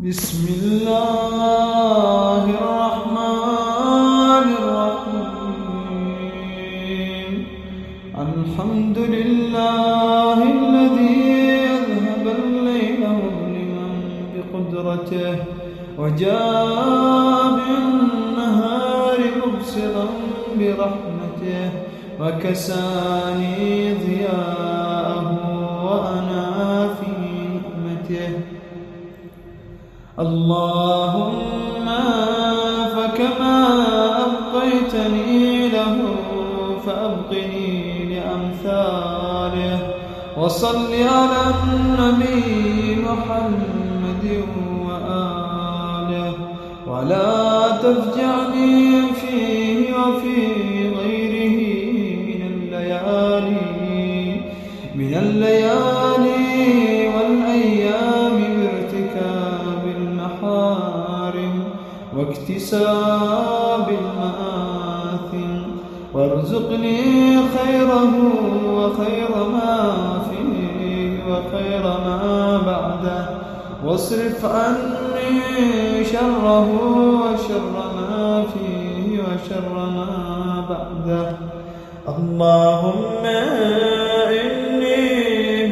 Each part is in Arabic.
بسم الله الرحمن الرحيم. الحمد لله الذي أذهب الليل مظلما بقدرته وجاء بالنهار مبصرا برحمته وكساني ضياءه وأنا في نعمته. اللهم فكما أبقيتني له فأبقني لأمثاله. وصل على النبي محمد وآله ولا تفجعني فيه وفي غيره من الليالي والأيام بارتكاب المحارم واكتساب المآثم، وارزقني خيره وخير ما فيه وخير ما بعده، واصرف عني شره وشر ما فيه وشر ما بعده. اللهم إني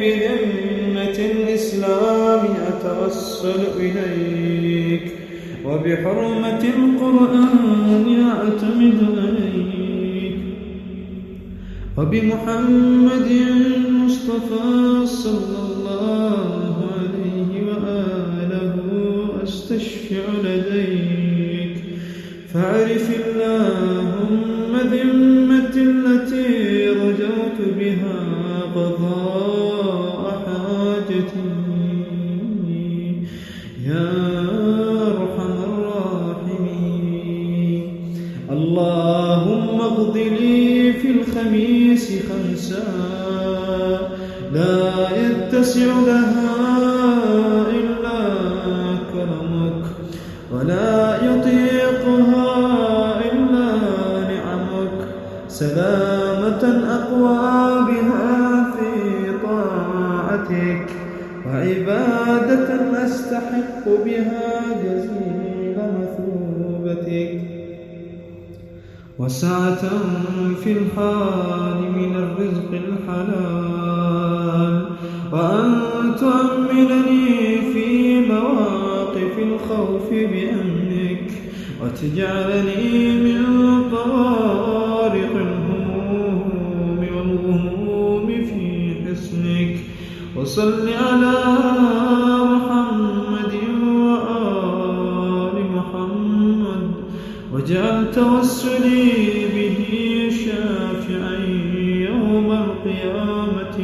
بذمة الإسلام أتوسل إليك، وبحرمة القرآن أعتمد عليك، وبمحمد المصطفى صلى الله عليه وآله أستشفع لديك. فاعرف اللهم ذمتي التي رجوت بها قضاء حاجتي يا أرحم الراحمين. اللهم اقض لي في الخميس خمسا لا يتسع لها إلا كرمك، ولا يطيقها إلا نعمك، سلامة أقوى بها في طاعتك، وعبادة أستحق بها جزيل مثوبتك، وسعة في الحال من الرزق الحلال، وأن تؤمنني في مواقف الخوف بأمنك، وتجعلني من طوارق الهموم والغموم في حصنك. وصل على محمد وآل محمد، واجعل توسلي به شافعا يوم القيامة